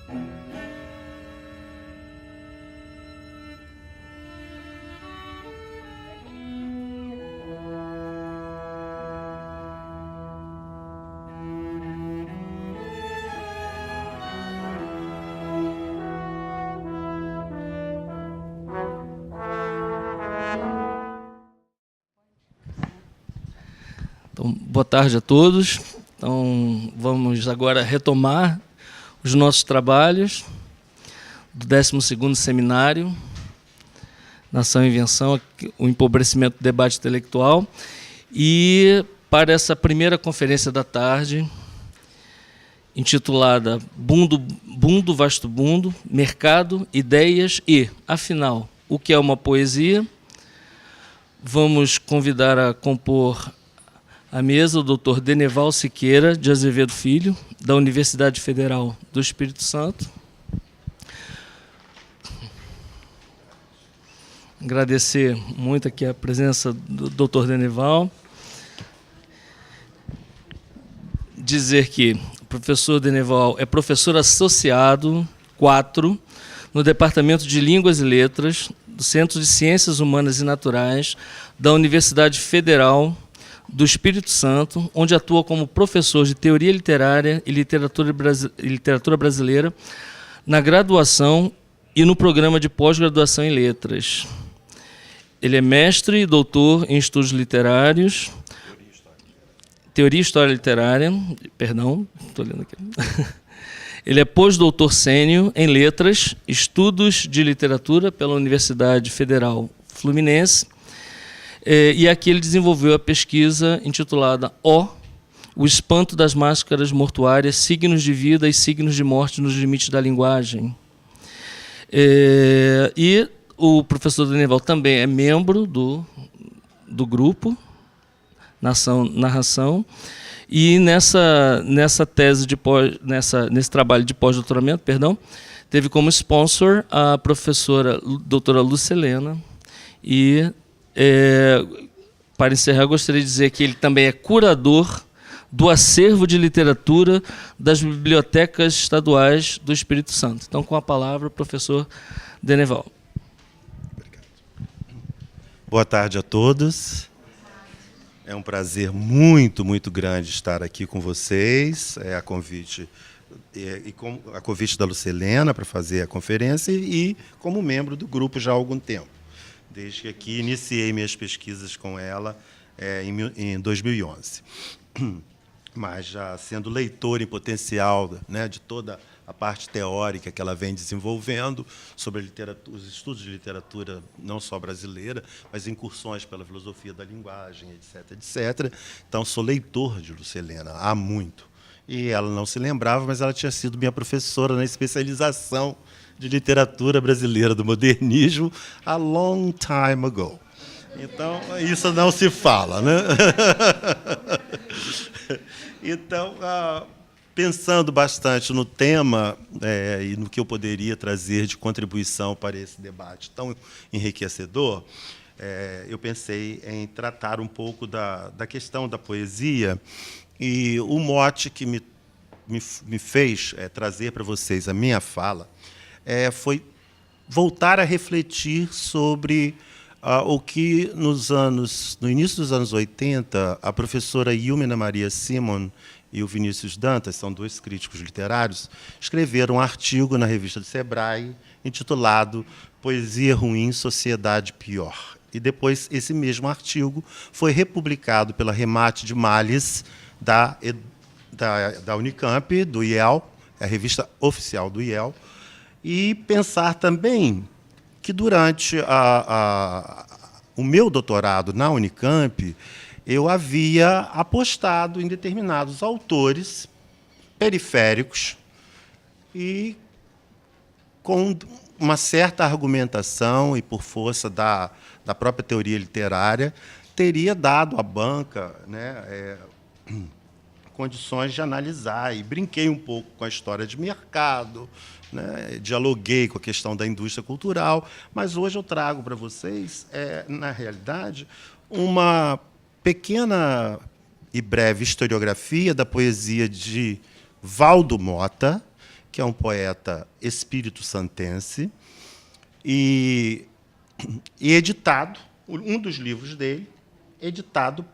Então, boa tarde a todos. Então, vamos agora retomar os nossos trabalhos do 12º Seminário Nação e Invenção, o empobrecimento do debate intelectual. E para essa primeira conferência da tarde, intitulada Bundo, Vasto Bundo, Mercado, Ideias e, afinal, o que é uma poesia, vamos convidar a compor a mesa o Dr. Deneval Siqueira de Azevedo Filho, da Universidade Federal do Espírito Santo. Agradecer muito aqui a presença do Dr. Deneval. Dizer que o professor Deneval é professor associado 4 no Departamento de Línguas e Letras do Centro de Ciências Humanas e Naturais da Universidade Federal do Espírito Santo, onde atua como professor de Teoria Literária e Literatura Brasileira na graduação e no programa de pós-graduação em Letras. Ele é mestre e doutor em Estudos Literários, Teoria e História Literária, perdão, estou lendo aqui. Ele é pós-doutor sênior em Letras, Estudos de Literatura pela Universidade Federal Fluminense. E aqui ele desenvolveu a pesquisa intitulada O Espanto das Máscaras Mortuárias, Signos de Vida e Signos de Morte nos Limites da Linguagem. E o professor Deneval também é membro do grupo Narração, e nessa tese nesse trabalho de pós-doutoramento, teve como sponsor a professora doutora Lucelena. E para encerrar, gostaria de dizer que ele também é curador do acervo de literatura das bibliotecas estaduais do Espírito Santo. Então, com a palavra, o professor Deneval. Obrigado. Boa tarde a todos. É um prazer muito, muito grande estar aqui com vocês. A convite da Lucelena para fazer a conferência e como membro do grupo já há algum tempo. Desde que aqui iniciei minhas pesquisas com ela em 2011. Mas já sendo leitor em potencial, né, de toda a parte teórica que ela vem desenvolvendo sobre a literatura, os estudos de literatura não só brasileira, mas incursões pela filosofia da linguagem, etc., etc. Então, sou leitor de Lucelena há muito. E ela não se lembrava, mas ela tinha sido minha professora na especialização de literatura brasileira do modernismo a long time ago. Então, isso não se fala, né? Então, pensando bastante no tema e no que eu poderia trazer de contribuição para esse debate tão enriquecedor, eu pensei em tratar um pouco da questão da poesia, e o mote que me fez trazer para vocês a minha fala foi voltar a refletir sobre o que, no início dos anos 80, a professora Ilmena Maria Simon e o Vinícius Dantas, são 2 críticos literários, escreveram um artigo na revista do Sebrae intitulado Poesia Ruim, Sociedade Pior. E depois esse mesmo artigo foi republicado pela Remate de Malles, da Unicamp, do IEL, a revista oficial do IEL, e pensar também que, durante o meu doutorado na Unicamp, eu havia apostado em determinados autores periféricos e, com uma certa argumentação e por força da própria teoria literária, teria dado à banca, né, condições de analisar. E brinquei um pouco com a história de mercado, né, dialoguei com a questão da indústria cultural, mas hoje eu trago para vocês, na realidade, uma pequena e breve historiografia da poesia de Valdo Mota, que é um poeta espírito-santense, e editado, um dos livros dele, editado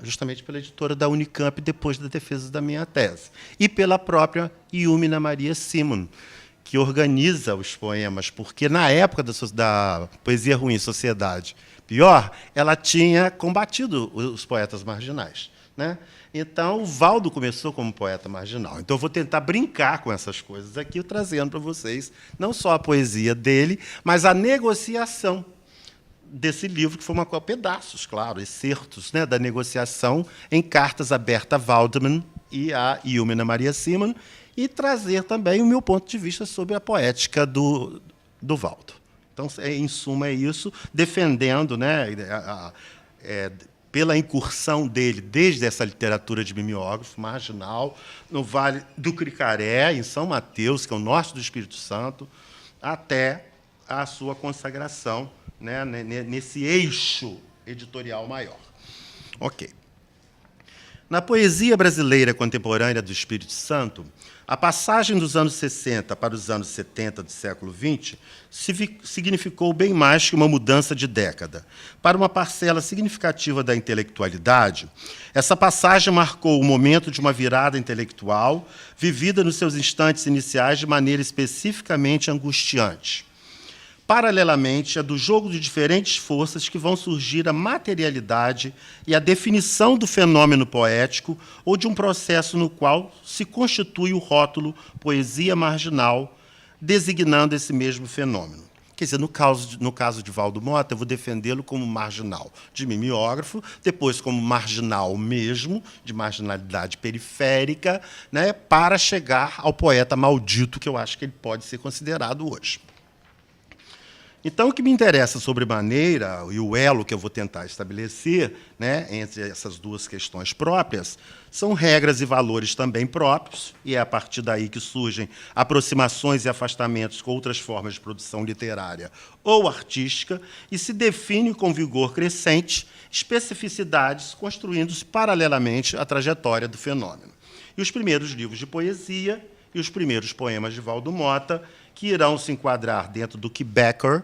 justamente pela editora da Unicamp, depois da defesa da minha tese, e pela própria Iumina Maria Simon, que organiza os poemas, porque, na época da Poesia Ruim, Sociedade Pior, ela tinha combatido os poetas marginais, né? Então, o Valdo começou como poeta marginal. Então, eu vou tentar brincar com essas coisas aqui, trazendo para vocês não só a poesia dele, mas a negociação desse livro, que foi pedaços, claro, excertos, né, da negociação em cartas abertas a Waldman e a Iumina Maria Simon, e trazer também o meu ponto de vista sobre a poética do Valdo. Então, em suma, é isso, defendendo, né, pela incursão dele, desde essa literatura de mimeógrafo marginal, no Vale do Cricaré, em São Mateus, que é o norte do Espírito Santo, até a sua consagração, né, nesse eixo editorial maior. Ok. Na poesia brasileira contemporânea do Espírito Santo, a passagem dos anos 60 para os anos 70 do século XX significou bem mais que uma mudança de década. Para uma parcela significativa da intelectualidade, essa passagem marcou o momento de uma virada intelectual vivida nos seus instantes iniciais de maneira especificamente angustiante. Paralelamente, é do jogo de diferentes forças que vão surgir a materialidade e a definição do fenômeno poético ou de um processo no qual se constitui o rótulo poesia marginal, designando esse mesmo fenômeno. Quer dizer, no caso de Valdo Mota, eu vou defendê-lo como marginal de mimeógrafo, depois como marginal mesmo, de marginalidade periférica, né, para chegar ao poeta maldito, que eu acho que ele pode ser considerado hoje. Então, o que me interessa sobremaneira, e o elo que eu vou tentar estabelecer, né, entre essas duas questões próprias, são regras e valores também próprios, e é a partir daí que surgem aproximações e afastamentos com outras formas de produção literária ou artística, e se define com vigor crescente especificidades, construindo-se paralelamente a trajetória do fenômeno. E os primeiros livros de poesia e os primeiros poemas de Valdo Mota, que irão se enquadrar dentro do que Becker,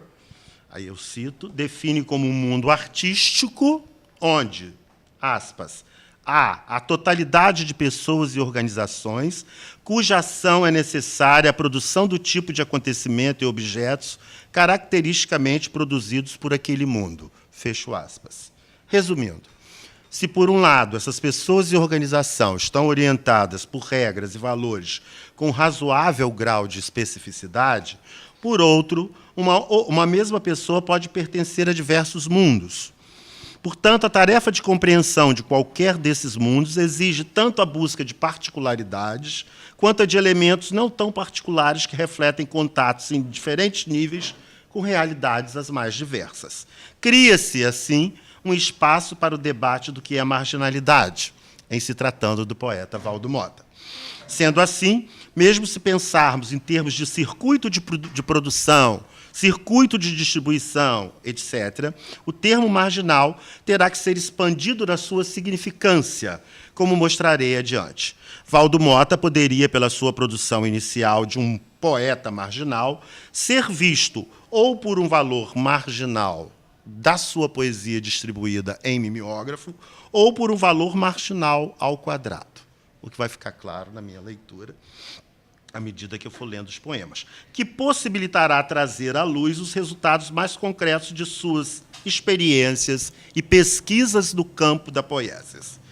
aí eu cito, define como um mundo artístico, onde, aspas, há a totalidade de pessoas e organizações cuja ação é necessária à produção do tipo de acontecimento e objetos caracteristicamente produzidos por aquele mundo. Fecho aspas. Resumindo, se, por um lado, essas pessoas e organização estão orientadas por regras e valores com razoável grau de especificidade, por outro, uma mesma pessoa pode pertencer a diversos mundos. Portanto, a tarefa de compreensão de qualquer desses mundos exige tanto a busca de particularidades, quanto a de elementos não tão particulares que refletem contatos em diferentes níveis com realidades as mais diversas. Cria-se, assim, um espaço para o debate do que é marginalidade, em se tratando do poeta Valdo Mota. Sendo assim, mesmo se pensarmos em termos de circuito de produção, circuito de distribuição, etc., o termo marginal terá que ser expandido na sua significância, como mostrarei adiante. Valdo Mota poderia, pela sua produção inicial de um poeta marginal, ser visto ou por um valor marginal da sua poesia distribuída em mimeógrafo, ou por um valor marginal ao quadrado, o que vai ficar claro na minha leitura, à medida que eu for lendo os poemas, que possibilitará trazer à luz os resultados mais concretos de suas experiências e pesquisas no campo da poesia.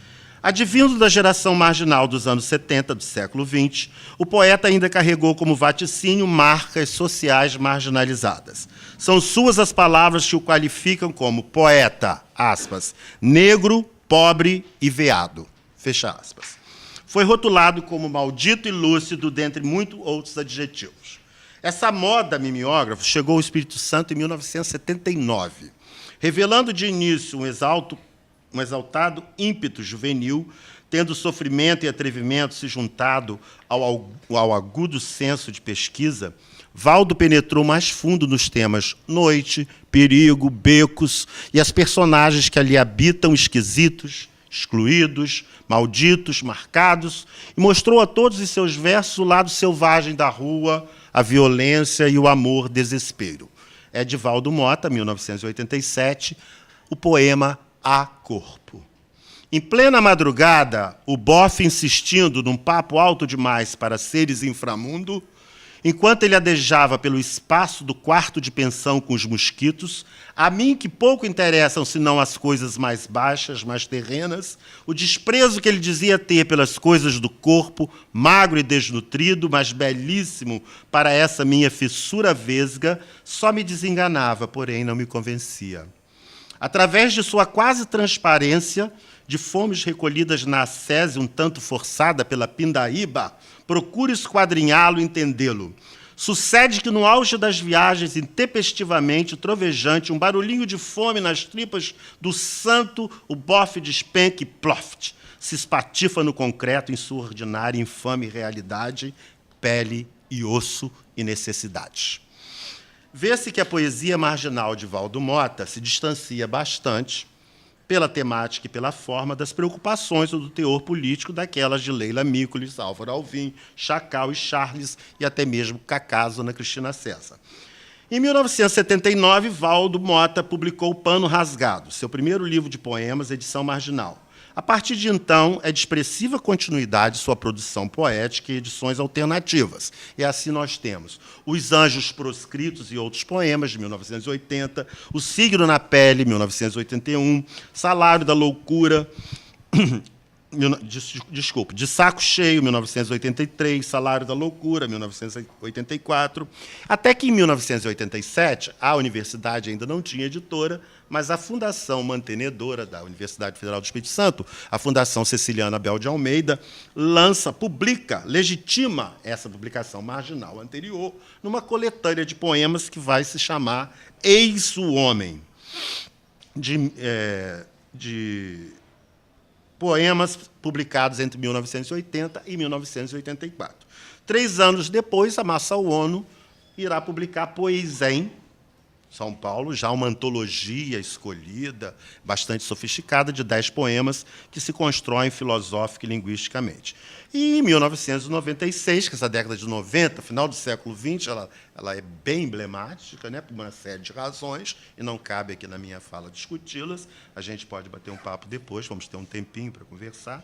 Advindo da geração marginal dos anos 70 do século XX, o poeta ainda carregou como vaticínio marcas sociais marginalizadas. São suas as palavras que o qualificam como poeta, aspas, negro, pobre e veado, fecha aspas. Foi rotulado como maldito e lúcido, dentre muitos outros adjetivos. Essa moda mimeógrafo chegou ao Espírito Santo em 1979, revelando de início um exaltado ímpeto juvenil, tendo sofrimento e atrevimento se juntado ao agudo senso de pesquisa. Valdo penetrou mais fundo nos temas noite, perigo, becos e as personagens que ali habitam esquisitos, excluídos, malditos, marcados, e mostrou a todos em seus versos o lado selvagem da rua, a violência e o amor desespero. Edivaldo Mota, 1987, o poema A Corpo. Em plena madrugada, o bofe insistindo num papo alto demais para seres inframundo, enquanto ele adejava pelo espaço do quarto de pensão com os mosquitos, a mim que pouco interessam senão as coisas mais baixas, mais terrenas, o desprezo que ele dizia ter pelas coisas do corpo, magro e desnutrido, mas belíssimo para essa minha fissura vesga, só me desenganava, porém não me convencia. Através de sua quase transparência, de fomes recolhidas na ascese um tanto forçada pela pindaíba, procure esquadrinhá-lo e entendê-lo. Sucede que, no auge das viagens, intempestivamente trovejante, um barulhinho de fome nas tripas do santo, o bofe despenca e ploft, se espatifa no concreto em sua ordinária e infame realidade, pele e osso e necessidades. Vê-se que a poesia marginal de Valdo Mota se distancia bastante, pela temática e pela forma, das preocupações ou do teor político daquelas de Leila Mícolis, Álvaro Alvim, Chacal e Charles, e até mesmo Cacá, Ana Cristina César. Em 1979, Valdo Mota publicou Pano Rasgado, seu primeiro livro de poemas, edição marginal. A partir de então, é de expressiva continuidade sua produção poética e edições alternativas. E assim nós temos Os Anjos Proscritos e Outros Poemas, de 1980, O Signo na Pele, 1981, Salário da Loucura, De Saco Cheio, 1983, Salário da Loucura, 1984, até que, em 1987, a universidade ainda não tinha editora, mas a fundação mantenedora da Universidade Federal do Espírito Santo, a Fundação Ceciliana Bel de Almeida, publica, legitima essa publicação marginal anterior, numa coletânea de poemas que vai se chamar Eis o Homem, de poemas publicados entre 1980 e 1984. 3 anos depois, a Massa ONU irá publicar Poesém, São Paulo, já uma antologia escolhida, bastante sofisticada, de 10 poemas que se constroem filosófica e linguisticamente. E, em 1996, que essa década de 90, final do século XX, ela é bem emblemática, né, por uma série de razões, e não cabe aqui na minha fala discuti-las. A gente pode bater um papo depois, vamos ter um tempinho para conversar.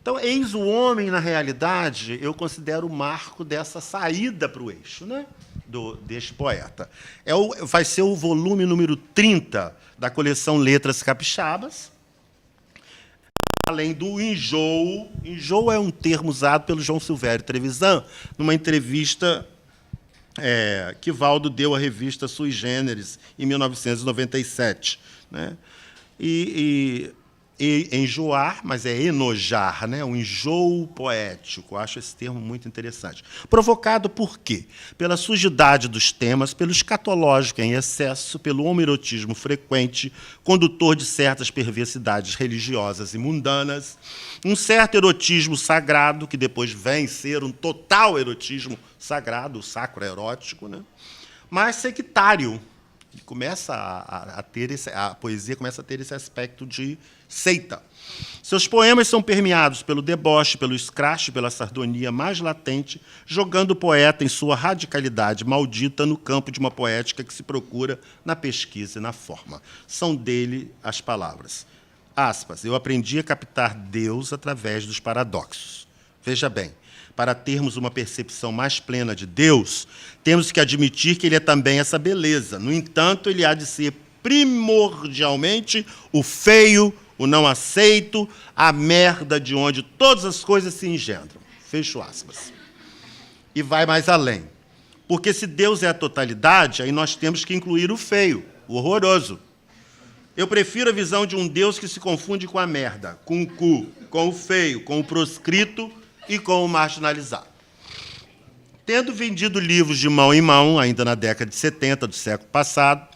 Então, Eis o Homem, na realidade, eu considero o marco dessa saída para o eixo, né, deste poeta. Vai ser o volume número 30 da coleção Letras Capixabas, além do enjoo. Enjoo é um termo usado pelo João Silvério Trevisan, numa entrevista que Valdo deu à revista Sui Generis, em 1997. Né? E enjoar, mas é enojar, né? Um enjoo poético. Eu acho esse termo muito interessante. Provocado por quê? Pela sujidade dos temas, pelo escatológico em excesso, pelo homoerotismo frequente, condutor de certas perversidades religiosas e mundanas, um certo erotismo sagrado, que depois vem ser um total erotismo sagrado, o sacro erótico, né? Mas sectário. Começa a poesia começa a ter esse aspecto de seita. Seus poemas são permeados pelo deboche, pelo escrache, pela sardonia mais latente, jogando o poeta em sua radicalidade maldita no campo de uma poética que se procura na pesquisa e na forma. São dele as palavras. Aspas, eu aprendi a captar Deus através dos paradoxos. Veja bem, para termos uma percepção mais plena de Deus, temos que admitir que ele é também essa beleza. No entanto, ele há de ser primordialmente o feio, o não aceito, a merda de onde todas as coisas se engendram. Fecho aspas. E vai mais além. Porque se Deus é a totalidade, aí nós temos que incluir o feio, o horroroso. Eu prefiro a visão de um Deus que se confunde com a merda, com o cu, com o feio, com o proscrito e com o marginalizado. Tendo vendido livros de mão em mão, ainda na década de 70 do século passado,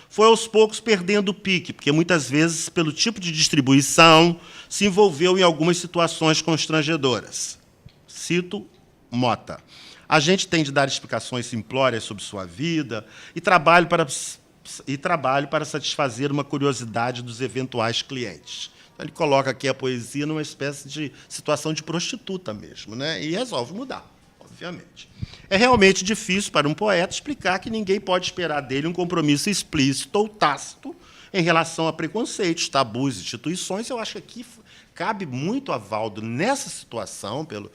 foi aos poucos perdendo o pique, porque muitas vezes, pelo tipo de distribuição, se envolveu em algumas situações constrangedoras. Cito Mota. A gente tem de dar explicações simplórias sobre sua vida e trabalho para satisfazer uma curiosidade dos eventuais clientes. Ele coloca aqui a poesia numa espécie de situação de prostituta mesmo, né? E resolve mudar, obviamente. É realmente difícil para um poeta explicar que ninguém pode esperar dele um compromisso explícito ou tácito em relação a preconceitos, tabus, instituições. Eu acho que aqui cabe muito a Valdo, nessa situação, pelo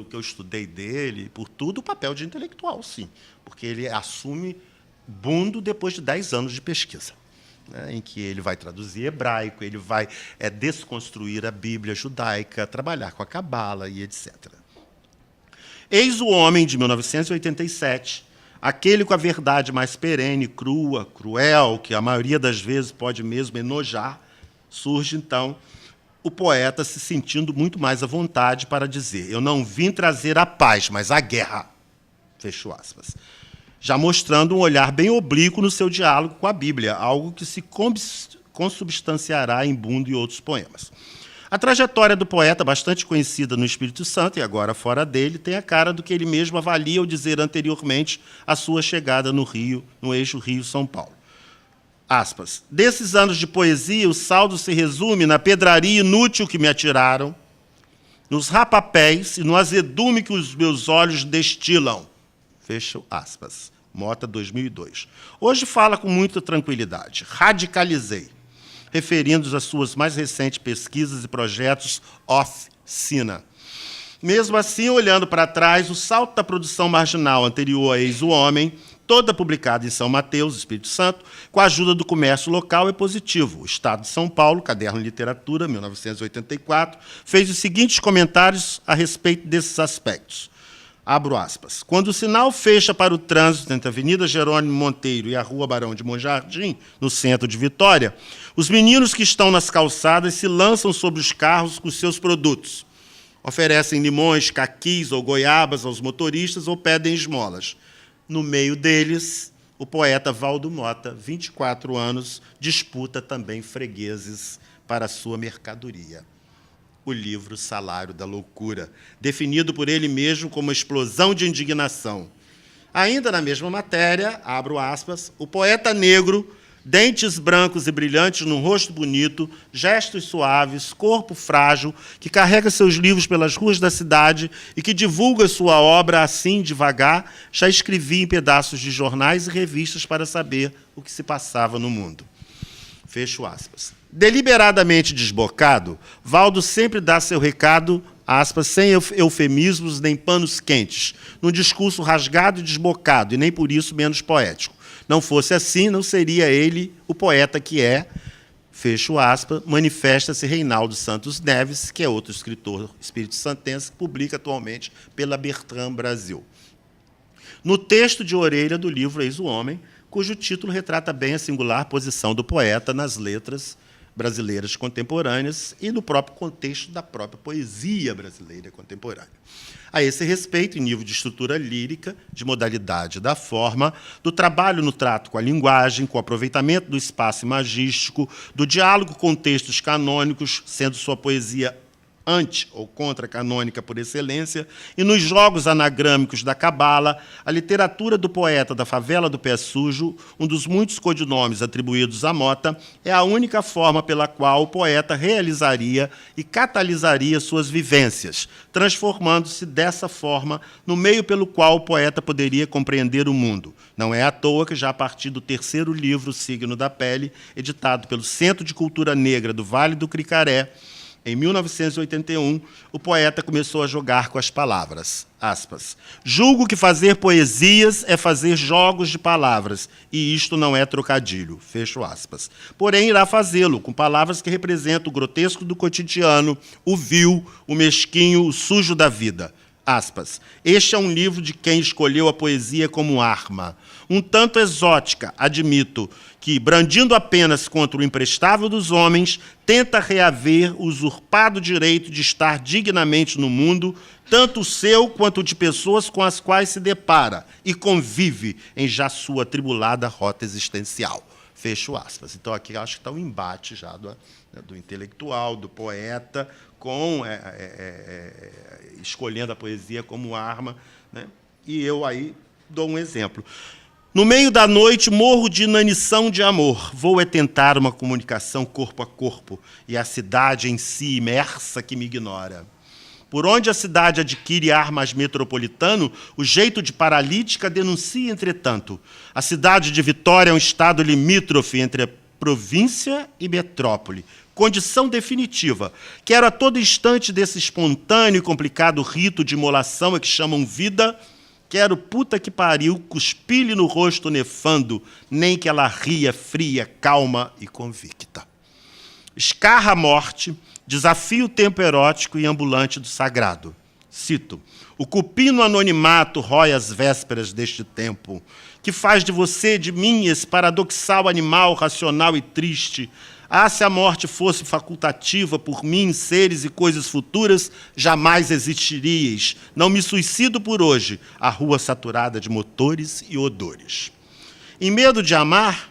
que eu estudei dele, por tudo, o papel de intelectual, sim, porque ele assume bundo depois de 10 anos de pesquisa, né, em que ele vai traduzir hebraico, ele vai desconstruir a Bíblia judaica, trabalhar com a Cabala e etc. Eis o Homem, de 1987, aquele com a verdade mais perene, crua, cruel, que a maioria das vezes pode mesmo enojar. Surge, então, o poeta se sentindo muito mais à vontade para dizer: eu não vim trazer a paz, mas a guerra. Fecho aspas. Já mostrando um olhar bem oblíquo no seu diálogo com a Bíblia, algo que se consubstanciará em Bundo e outros poemas. A trajetória do poeta, bastante conhecida no Espírito Santo e agora fora dele, tem a cara do que ele mesmo avalia ao dizer anteriormente a sua chegada no Rio, no eixo Rio-São Paulo. Aspas. Desses anos de poesia, o saldo se resume na pedraria inútil que me atiraram, nos rapapés e no azedume que os meus olhos destilam. Fecho aspas. Mota, 2002. Hoje fala com muita tranquilidade. Radicalizei, referindo-se às suas mais recentes pesquisas e projetos off-cena. Mesmo assim, olhando para trás, o salto da produção marginal anterior a Eis o Homem, toda publicada em São Mateus, Espírito Santo, com a ajuda do comércio local, é positivo. O Estado de São Paulo, Caderno de Literatura, 1984, fez os seguintes comentários a respeito desses aspectos. Abro aspas. Quando o sinal fecha para o trânsito entre a Avenida Jerônimo Monteiro e a Rua Barão de Monjardim, no centro de Vitória, os meninos que estão nas calçadas se lançam sobre os carros com seus produtos. Oferecem limões, caquis ou goiabas aos motoristas ou pedem esmolas. No meio deles, o poeta Valdo Mota, 24 anos, disputa também fregueses para a sua mercadoria. O livro Salário da Loucura, definido por ele mesmo como explosão de indignação. Ainda na mesma matéria, abro aspas, o poeta negro, dentes brancos e brilhantes num rosto bonito, gestos suaves, corpo frágil, que carrega seus livros pelas ruas da cidade e que divulga sua obra assim, devagar, já escrevia em pedaços de jornais e revistas para saber o que se passava no mundo. Fecho aspas. Deliberadamente desbocado, Valdo sempre dá seu recado, aspas, sem eufemismos nem panos quentes, num discurso rasgado e desbocado, e nem por isso menos poético. Não fosse assim, não seria ele o poeta que é, fecho aspas, manifesta-se Reinaldo Santos Neves, que é outro escritor espírito-santense, que publica atualmente pela Bertrand Brasil. No texto de orelha do livro Eis o Homem, cujo título retrata bem a singular posição do poeta nas letras brasileiras contemporâneas e no próprio contexto da própria poesia brasileira contemporânea. A esse respeito, em nível de estrutura lírica, de modalidade da forma, do trabalho no trato com a linguagem, com o aproveitamento do espaço imagístico, do diálogo com textos canônicos, sendo sua poesia anti- ou contra-canônica por excelência, e nos jogos anagrâmicos da Cabala, a literatura do poeta da favela do Pé Sujo, um dos muitos codinomes atribuídos a Mota, é a única forma pela qual o poeta realizaria e catalisaria suas vivências, transformando-se dessa forma no meio pelo qual o poeta poderia compreender o mundo. Não é à toa que, já a partir do terceiro livro, Signo da Pele, editado pelo Centro de Cultura Negra do Vale do Cricaré, em 1981, o poeta começou a jogar com as palavras. Aspas. Julgo que fazer poesias é fazer jogos de palavras, e isto não é trocadilho. Fecho aspas. Porém, irá fazê-lo com palavras que representam o grotesco do cotidiano, o vil, o mesquinho, o sujo da vida. Aspas. Este é um livro de quem escolheu a poesia como arma. Um tanto exótica, admito, que, brandindo apenas contra o imprestável dos homens, tenta reaver o usurpado direito de estar dignamente no mundo, tanto o seu quanto o de pessoas com as quais se depara e convive em já sua atribulada rota existencial. Fecho aspas. Então, aqui acho que está um embate já do intelectual, do poeta, com escolhendo a poesia como arma, né? E eu aí dou um exemplo. No meio da noite, morro de inanição de amor. Vou tentar uma comunicação corpo a corpo, e a cidade em si imersa que me ignora. Por onde a cidade adquire ar mais metropolitano, o jeito de paralítica denuncia, entretanto. A cidade de Vitória é um estado limítrofe entre a província e metrópole. Condição definitiva. Quero a todo instante desse espontâneo e complicado rito de imolação a que chamam vida. Quero, puta que pariu, cuspir-lhe no rosto nefando, nem que ela ria fria, calma e convicta. Escarra a morte, desafio o tempo erótico e ambulante do sagrado. Cito: o cupim no anonimato rói as vésperas deste tempo, que faz de você, de mim, esse paradoxal animal racional e triste. Ah, se a morte fosse facultativa por mim, seres e coisas futuras, jamais existiríeis. Não me suicido por hoje, a rua saturada de motores e odores. Em Medo de Amar,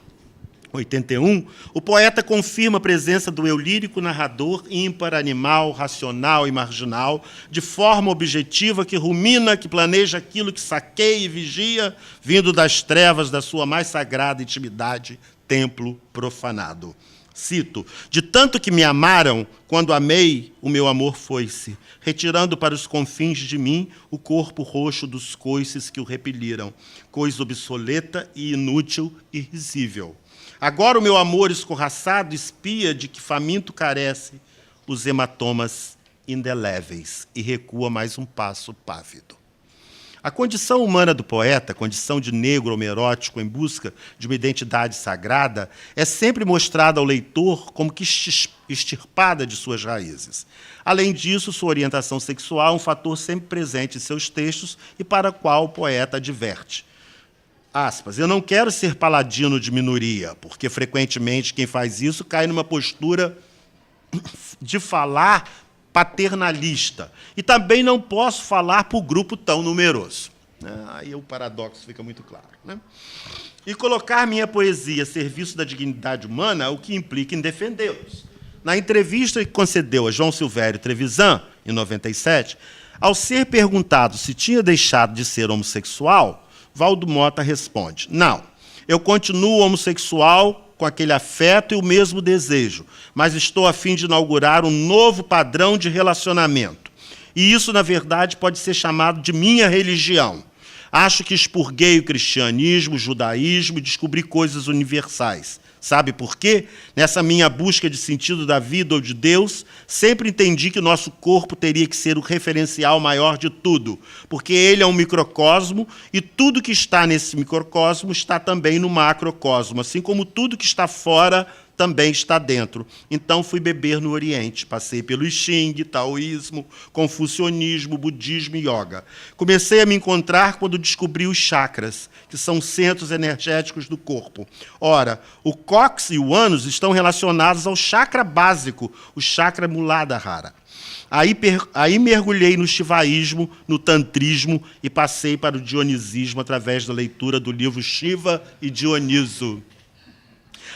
81, o poeta confirma a presença do eu lírico narrador ímpar, animal, racional e marginal, de forma objetiva que rumina, que planeja aquilo que saqueia e vigia, vindo das trevas da sua mais sagrada intimidade, templo profanado. Cito: de tanto que me amaram, quando amei, o meu amor foi-se, retirando para os confins de mim o corpo roxo dos coices que o repeliram, coisa obsoleta e inútil e risível. Agora o meu amor escorraçado espia de que faminto carece os hematomas indeléveis e recua mais um passo pávido. A condição humana do poeta, a condição de negro homerótico em busca de uma identidade sagrada, é sempre mostrada ao leitor como que extirpada de suas raízes. Além disso, sua orientação sexual é um fator sempre presente em seus textos e para o qual o poeta adverte. Aspas, eu não quero ser paladino de minoria, porque frequentemente quem faz isso cai numa postura de falar paternalista. E também não posso falar para o grupo tão numeroso. Aí o paradoxo fica muito claro. Né? E colocar minha poesia a serviço da dignidade humana, o que implica em defendê-los. Na entrevista que concedeu a João Silvério Trevisan, em 97, ao ser perguntado se tinha deixado de ser homossexual, Valdo Mota responde: não, eu continuo homossexual com aquele afeto e o mesmo desejo, mas estou a fim de inaugurar um novo padrão de relacionamento. E isso, na verdade, pode ser chamado de minha religião. Acho que expurguei o cristianismo, o judaísmo e descobri coisas universais. Sabe por quê? Nessa minha busca de sentido da vida ou de Deus, sempre entendi que o nosso corpo teria que ser o referencial maior de tudo, porque ele é um microcosmo e tudo que está nesse microcosmo está também no macrocosmo, assim como tudo que está fora também está dentro. Então fui beber no Oriente, passei pelo Xing, taoísmo, confucionismo, budismo e yoga. Comecei a me encontrar quando descobri os chakras, que são centros energéticos do corpo. Ora, o cóccix e o ânus estão relacionados ao chakra básico, o chakra Muladhara. Aí mergulhei no shivaísmo, no tantrismo e passei para o dionisismo através da leitura do livro Shiva e Dioniso.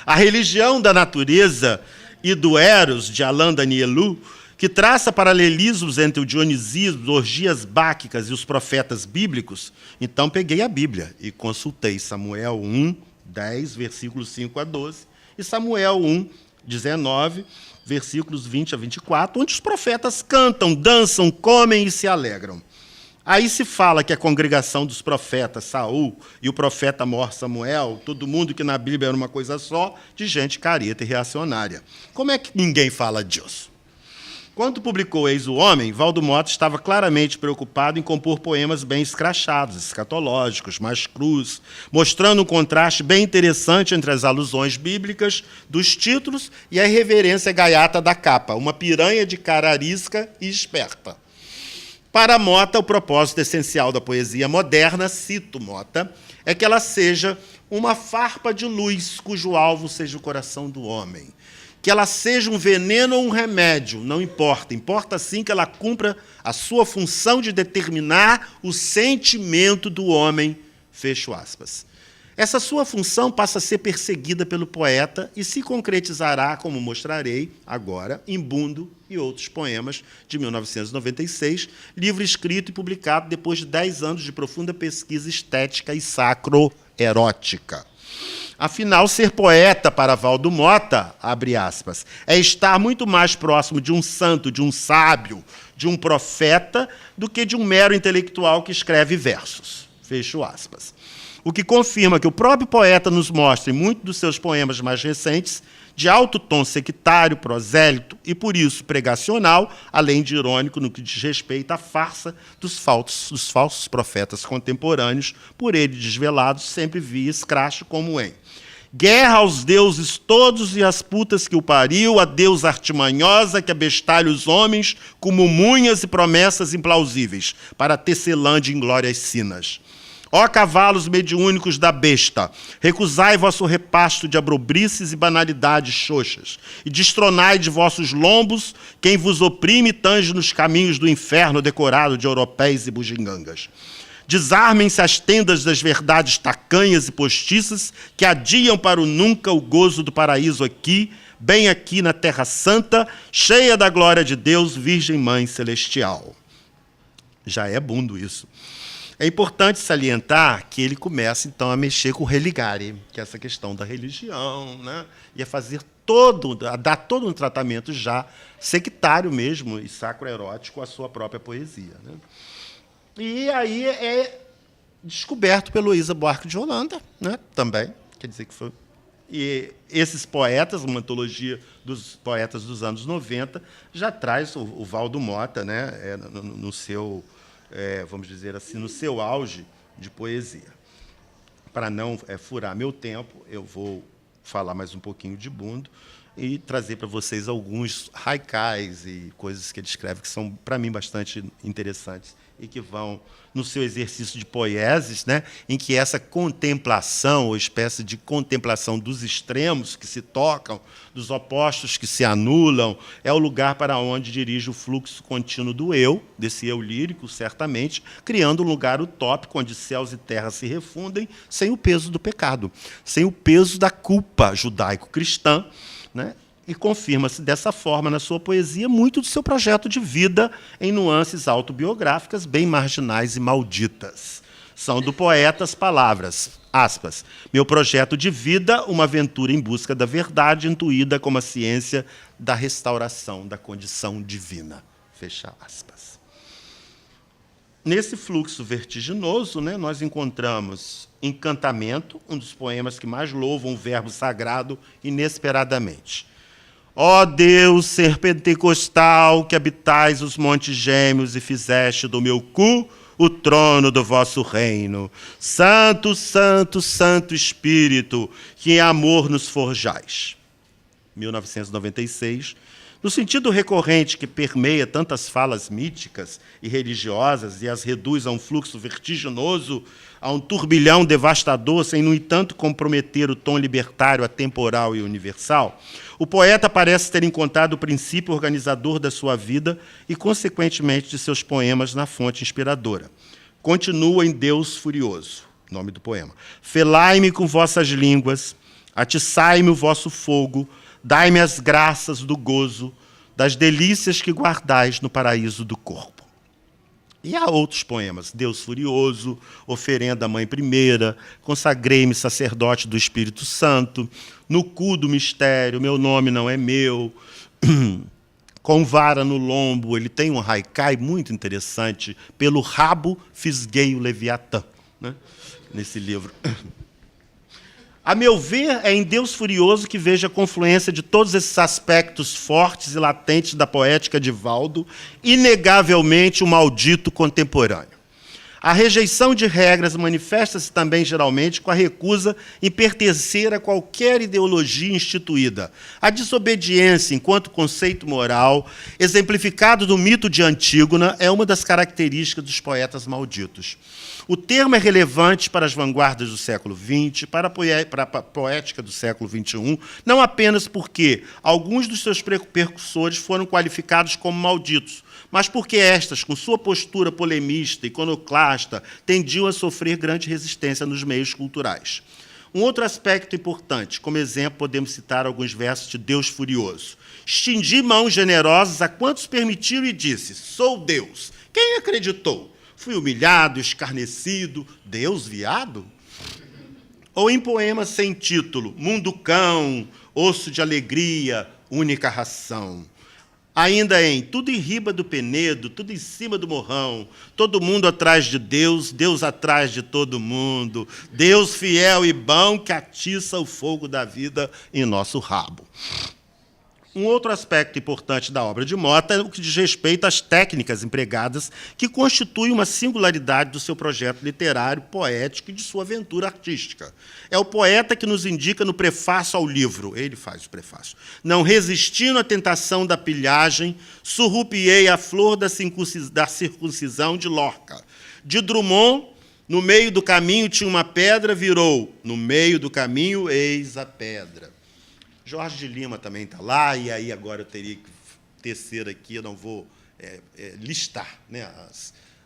A religião da natureza e do Eros, de Alain Danielou, que traça paralelismos entre o dionisismo, orgias báquicas e os profetas bíblicos, então peguei a Bíblia e consultei Samuel 1, 10, versículos 5 a 12, e Samuel 1, 19, versículos 20 a 24, onde os profetas cantam, dançam, comem e se alegram. Aí se fala que a congregação dos profetas, Saul, e o profeta mor Samuel, todo mundo que na Bíblia era uma coisa só, de gente careta e reacionária. Como é que ninguém fala disso? Quando publicou Eis o Homem, Valdo Mota estava claramente preocupado em compor poemas bem escrachados, escatológicos, mais crus, mostrando um contraste bem interessante entre as alusões bíblicas dos títulos e a irreverência gaiata da capa, uma piranha de cara arisca e esperta. Para Mota, o propósito essencial da poesia moderna, cito Mota, é que ela seja uma farpa de luz cujo alvo seja o coração do homem. Que ela seja um veneno ou um remédio, não importa. Importa, sim, que ela cumpra a sua função de determinar o sentimento do homem, fecho aspas. Essa sua função passa a ser perseguida pelo poeta e se concretizará, como mostrarei agora, em Bundo e outros poemas, de 1996, livro escrito e publicado depois de 10 anos de profunda pesquisa estética e sacro erótica. Afinal, ser poeta para Valdo Mota, abre aspas, é estar muito mais próximo de um santo, de um sábio, de um profeta, do que de um mero intelectual que escreve versos. Fecho aspas. O que confirma que o próprio poeta nos mostra, em muitos dos seus poemas mais recentes, de alto tom sectário, prosélito e, por isso, pregacional, além de irônico no que diz respeito à farsa dos falsos profetas contemporâneos, por ele desvelados, sempre via escracho como em guerra aos deuses todos e às putas que o pariu, a deusa artimanhosa que abestalha os homens com mumunhas e promessas implausíveis, para Tecelândia em glórias sinas. Ó cavalos mediúnicos da besta, recusai vosso repasto de abrobrices e banalidades xoxas, e destronai de vossos lombos quem vos oprime e tange nos caminhos do inferno decorado de europeus e bugigangas. Desarmem-se as tendas das verdades tacanhas e postiças que adiam para o nunca o gozo do paraíso aqui, bem aqui na Terra Santa, cheia da glória de Deus, Virgem Mãe Celestial. Já é bundo isso. É importante salientar que ele começa, então, a mexer com o religare, que é essa questão da religião, né? E a dar todo um tratamento já sectário mesmo e sacroerótico à sua própria poesia, né? E aí é descoberto pelo Luísa Buarque de Holanda, né? Também, quer dizer que foi... E esses poetas, uma antologia dos poetas dos anos 90, já traz o Valdo Mota, né? No seu... vamos dizer assim, no seu auge de poesia. Para não furar meu tempo, eu vou falar mais um pouquinho de Bundo e trazer para vocês alguns haikais e coisas que ele escreve que são, para mim, bastante interessantes e que vão no seu exercício de poieses, né, em que essa contemplação, ou espécie de contemplação dos extremos que se tocam, dos opostos que se anulam, é o lugar para onde dirige o fluxo contínuo do eu, desse eu lírico, certamente, criando um lugar utópico onde céus e terra se refundem sem o peso do pecado, sem o peso da culpa judaico-cristã, né? E confirma-se dessa forma na sua poesia muito do seu projeto de vida em nuances autobiográficas bem marginais e malditas. São do poeta as palavras, aspas, meu projeto de vida, uma aventura em busca da verdade, intuída como a ciência da restauração da condição divina. Fecha aspas. Nesse fluxo vertiginoso, né, nós encontramos Encantamento, um dos poemas que mais louvam o verbo sagrado inesperadamente. Ó Deus, ser pentecostal, que habitais os montes gêmeos e fizeste do meu cu o trono do vosso reino. Santo, santo, santo Espírito, que em amor nos forjais. 1996. No sentido recorrente que permeia tantas falas míticas e religiosas e as reduz a um fluxo vertiginoso, a um turbilhão devastador, sem, no entanto, comprometer o tom libertário, atemporal e universal, o poeta parece ter encontrado o princípio organizador da sua vida e, consequentemente, de seus poemas na fonte inspiradora. Continua em Deus furioso, nome do poema. Felai-me com vossas línguas, atiçai-me o vosso fogo, dai-me as graças do gozo, das delícias que guardais no paraíso do corpo. E há outros poemas, Deus furioso, Oferenda à Mãe Primeira, Consagrei-me sacerdote do Espírito Santo, No cu do mistério, Meu nome não é meu, Com vara no lombo, ele tem um haikai muito interessante, Pelo rabo fisguei o Leviatã, né? Nesse livro. A meu ver, é em Deus Furioso que vejo a confluência de todos esses aspectos fortes e latentes da poética de Valdo, inegavelmente o maldito contemporâneo. A rejeição de regras manifesta-se também, geralmente, com a recusa em pertencer a qualquer ideologia instituída. A desobediência, enquanto conceito moral, exemplificado no mito de Antígona, é uma das características dos poetas malditos. O termo é relevante para as vanguardas do século XX, para a poética do século XXI, não apenas porque alguns dos seus precursores foram qualificados como malditos, mas porque estas, com sua postura polemista, iconoclasta, tendiam a sofrer grande resistência nos meios culturais. Um outro aspecto importante, como exemplo, podemos citar alguns versos de Deus Furioso. Estendi mãos generosas a quantos permitiram e disse, sou Deus. Quem acreditou? Fui humilhado, escarnecido, Deus viado? Ou em poemas sem título, Mundo Cão, Osso de Alegria, Única Ração. Ainda em Tudo em riba do Penedo, tudo em cima do morrão, todo mundo atrás de Deus, Deus atrás de todo mundo, Deus fiel e bom que atiça o fogo da vida em nosso rabo. Um outro aspecto importante da obra de Mota é o que diz respeito às técnicas empregadas, que constituem uma singularidade do seu projeto literário, poético e de sua aventura artística. É o poeta que nos indica no prefácio ao livro, ele faz o prefácio, não resistindo à tentação da pilhagem, surrupiei a flor da circuncisão de Lorca. De Drummond, no meio do caminho tinha uma pedra, virou, no meio do caminho, eis a pedra. Jorge de Lima também está lá, e aí agora eu teria que tecer aqui, eu não vou listar, né,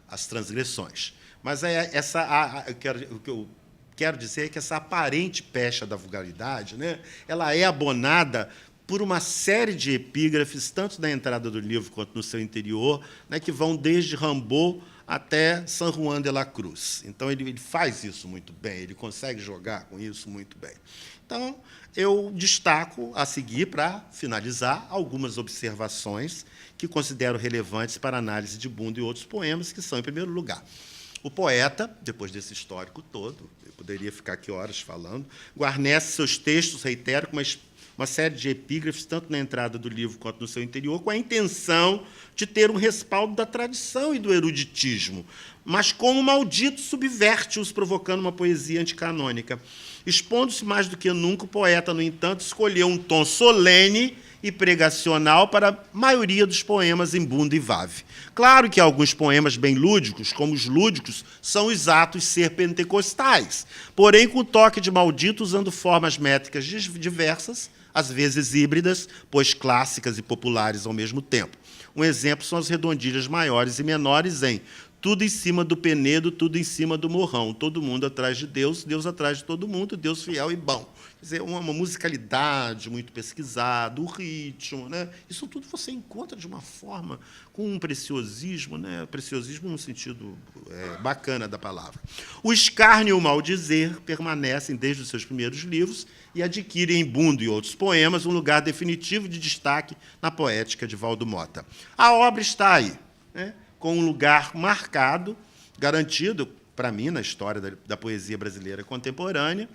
as transgressões. Mas o que eu quero dizer é que essa aparente pecha da vulgaridade, né, ela é abonada por uma série de epígrafes, tanto na entrada do livro quanto no seu interior, né, que vão desde Rimbaud até San Juan de la Cruz. Então, ele faz isso muito bem, ele consegue jogar com isso muito bem. Então, eu destaco, a seguir, para finalizar, algumas observações que considero relevantes para a análise de Bundo e outros poemas, que são, em primeiro lugar, o poeta, depois desse histórico todo, eu poderia ficar aqui horas falando, guarnece seus textos, reitero, com uma série de epígrafes, tanto na entrada do livro quanto no seu interior, com a intenção de ter um respaldo da tradição e do eruditismo, mas como maldito subverte-os, provocando uma poesia anticanônica. Expondo-se mais do que nunca, o poeta, no entanto, escolheu um tom solene e pregacional para a maioria dos poemas em Bundo e Vave. Claro que alguns poemas bem lúdicos, como os lúdicos, são os atos ser pentecostais, porém com toque de maldito, usando formas métricas diversas, às vezes híbridas, pois clássicas e populares ao mesmo tempo. Um exemplo são as redondilhas maiores e menores em tudo em cima do Penedo, tudo em cima do morrão, todo mundo atrás de Deus, Deus atrás de todo mundo, Deus fiel e bom. Quer dizer, uma musicalidade muito pesquisada, o ritmo, né? Isso tudo você encontra de uma forma, com um preciosismo, né? Preciosismo no sentido bacana da palavra. O escárnio e o maldizer permanecem desde os seus primeiros livros e adquirem em Bundo e outros poemas um lugar definitivo de destaque na poética de Valdo Mota. A obra está aí, né? Com um lugar marcado, garantido, para mim, na história da poesia brasileira contemporânea,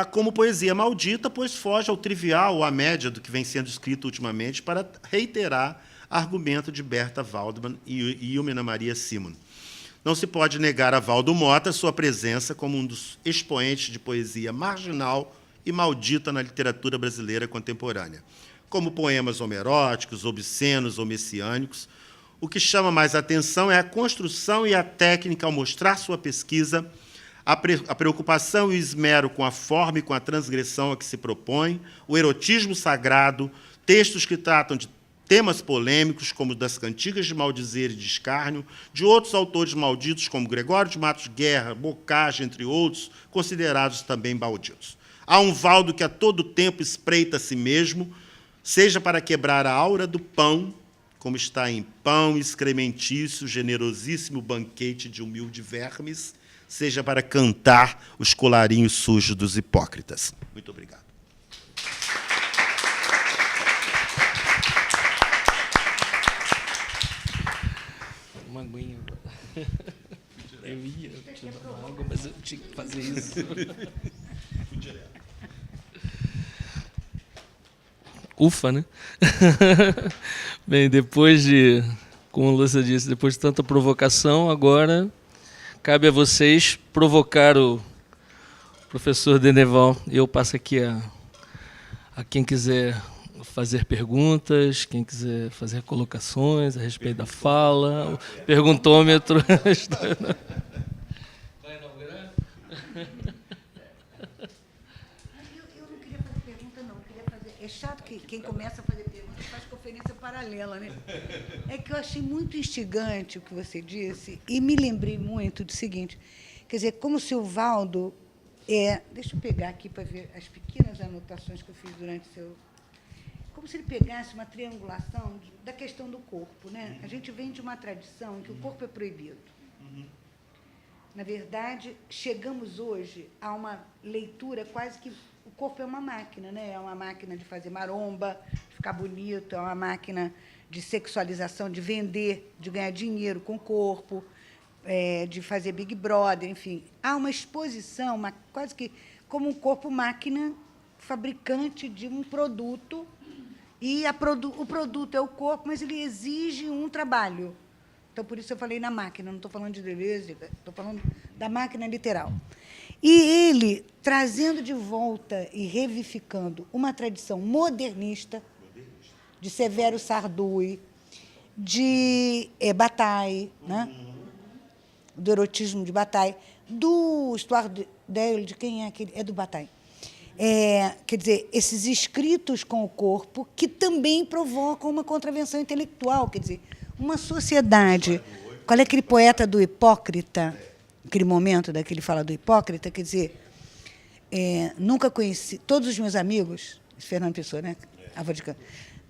como poesia maldita, pois foge ao trivial ou à média do que vem sendo escrito ultimamente para reiterar argumento de Berta Waldman e Ilmena Maria Simon. Não se pode negar a Valdo Mota sua presença como um dos expoentes de poesia marginal e maldita na literatura brasileira contemporânea. Como poemas homeróticos, obscenos ou messiânicos, o que chama mais atenção é a construção e a técnica ao mostrar sua pesquisa, a preocupação e o esmero com a forma e com a transgressão a que se propõe, o erotismo sagrado, textos que tratam de temas polêmicos, como das cantigas de maldizer e de escárnio, de outros autores malditos, como Gregório de Matos Guerra, Bocage, entre outros, considerados também malditos. Há um Valdo que a todo tempo espreita a si mesmo, seja para quebrar a aura do pão, como está em pão excrementício, generosíssimo banquete de humilde vermes, seja para cantar os colarinhos sujos dos hipócritas. Muito obrigado. Uma aguinha agora. Eu ia te dar uma água, mas eu tinha que fazer isso. Ufa, né? Bem, como a Lúcia disse, depois de tanta provocação, agora cabe a vocês provocar o professor Deneval. Eu passo aqui a quem quiser fazer perguntas, quem quiser fazer colocações a respeito da fala, o perguntômetro. Vai inaugurar? Eu não queria fazer pergunta, não. Eu queria fazer... É chato que quem começa a fazer pergunta faz conferência paralela, né? É que eu achei muito instigante o que você disse e me lembrei muito do seguinte, quer dizer, como se o Valdo... deixa eu pegar aqui para ver as pequenas anotações que eu fiz durante o seu... Como se ele pegasse uma triangulação da questão do corpo, né? A gente vem de uma tradição em que o corpo é proibido. Na verdade, chegamos hoje a uma leitura quase que o corpo é uma máquina, né? É uma máquina de fazer maromba, de ficar bonito, é uma máquina de sexualização, de vender, de ganhar dinheiro com o corpo, de fazer Big Brother, enfim. Há uma exposição, quase que como um corpo-máquina fabricante de um produto, e o produto é o corpo, mas ele exige um trabalho. Então, por isso eu falei na máquina, não estou falando de Deleuze, estou falando da máquina literal. E ele, trazendo de volta e revivificando uma tradição modernista, de Severo Sardui, de Bataille, né? Do erotismo de Bataille, do Histoire d'elle, de quem é aquele? É do Bataille. Quer dizer, esses escritos com o corpo que também provocam uma contravenção intelectual, quer dizer, uma sociedade. Qual é aquele poeta do Hipócrita? Aquele momento daquele fala do Hipócrita, quer dizer, nunca conheci, todos os meus amigos, Fernando Pessoa, né?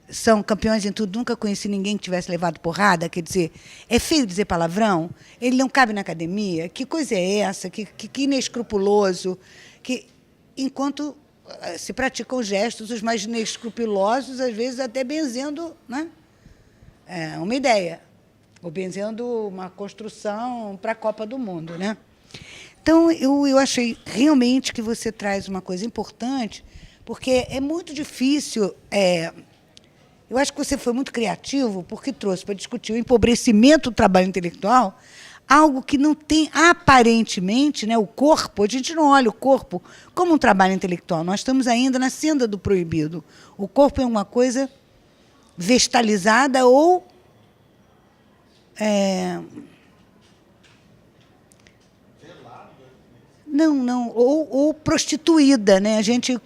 São campeões em tudo, nunca conheci ninguém que tivesse levado porrada, quer dizer, é feio dizer palavrão, ele não cabe na academia, que coisa é essa, que inescrupuloso, que enquanto se praticam gestos, os mais inescrupulosos, às vezes até benzendo, né? Uma ideia, ou benzendo uma construção para a Copa do Mundo, né? Então, eu achei realmente que você traz uma coisa importante, porque é muito difícil. Eu acho que você foi muito criativo, porque trouxe para discutir o empobrecimento do trabalho intelectual, algo que não tem, aparentemente, né, o corpo, a gente não olha o corpo como um trabalho intelectual, nós estamos ainda na senda do proibido. O corpo é uma coisa vestalizada ou ou prostituída, né? A gente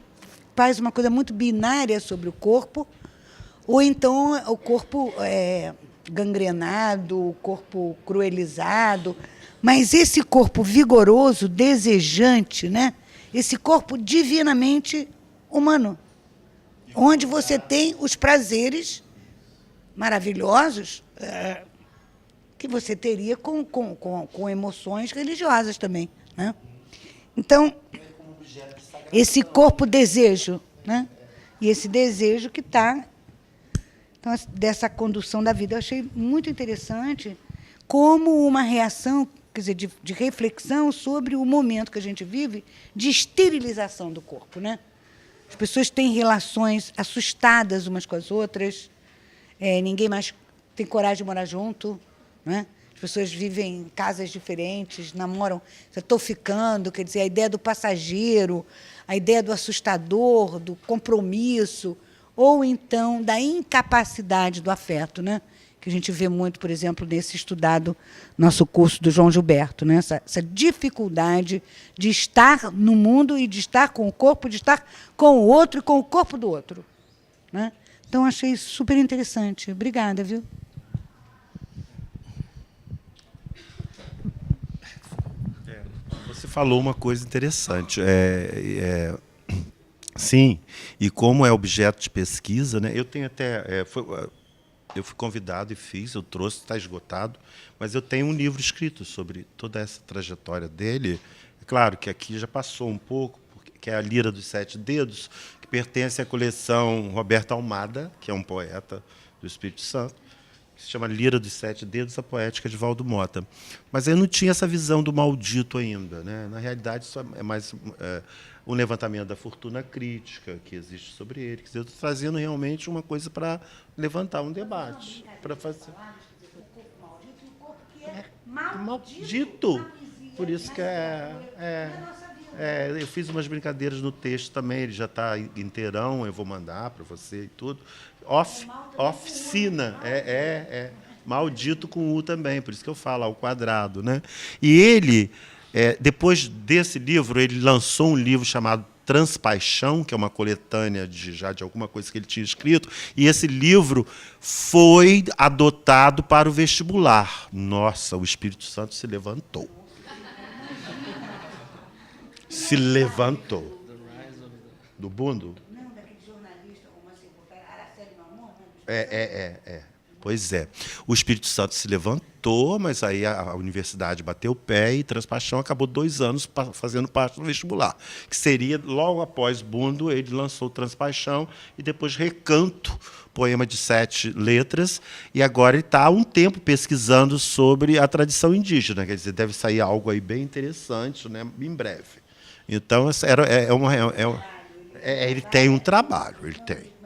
faz uma coisa muito binária sobre o corpo, ou então o corpo gangrenado, o corpo cruelizado, mas esse corpo vigoroso, desejante, né? Esse corpo divinamente humano, onde você tem os prazeres maravilhosos que você teria com emoções religiosas também, né? Então, esse corpo-desejo, né? E esse desejo que está... Então, dessa condução da vida, eu achei muito interessante como uma reação, quer dizer, de reflexão sobre o momento que a gente vive de esterilização do corpo, né? As pessoas têm relações assustadas umas com as outras, ninguém mais tem coragem de morar junto, né? As pessoas vivem em casas diferentes, namoram, estou ficando, quer dizer, a ideia do passageiro, a ideia do assustador, do compromisso, ou então da incapacidade do afeto, né? Que a gente vê muito, por exemplo, nesse estudado nosso curso do João Gilberto, né? Essa dificuldade de estar no mundo e de estar com o corpo, de estar com o outro e com o corpo do outro, né? Então, achei super interessante. Obrigada, viu? Você falou uma coisa interessante. Sim, e como é objeto de pesquisa, né? Eu tenho até... eu fui convidado e fiz, eu trouxe, está esgotado, mas eu tenho um livro escrito sobre toda essa trajetória dele. É claro que aqui já passou um pouco, que é a Lira dos Sete Dedos, que pertence à coleção Roberto Almada, que é um poeta do Espírito Santo, que se chama Lira dos Sete Dedos, a poética de Valdo Mota. Mas eu não tinha essa visão do maldito ainda, né? Na realidade, isso é mais um levantamento da fortuna crítica que existe sobre ele. Quer dizer, eu estou trazendo realmente uma coisa para levantar um debate. Para fazer... Maldito! Por isso que eu fiz umas brincadeiras no texto também, ele já está inteirão, eu vou mandar para você e tudo. Oficina, maldito com U também, por isso que eu falo ao quadrado, né? E ele, depois desse livro, ele lançou um livro chamado Transpaixão, que é uma coletânea de alguma coisa que ele tinha escrito, e esse livro foi adotado para o vestibular. Nossa, o Espírito Santo se levantou. Se levantou. Do Bundo? Não, daquele jornalista, como assim, Araceli Mamon, né? Pois é. O Espírito Santo se levantou, mas aí a universidade bateu o pé e Transpaixão acabou 2 anos fazendo parte do vestibular. Que seria, logo após Bundo, ele lançou Transpaixão e depois Recanto, poema de 7 letras, e agora ele está há um tempo pesquisando sobre a tradição indígena. Quer dizer, deve sair algo aí bem interessante, né, em breve. Então, ele tem um trabalho, ele tem.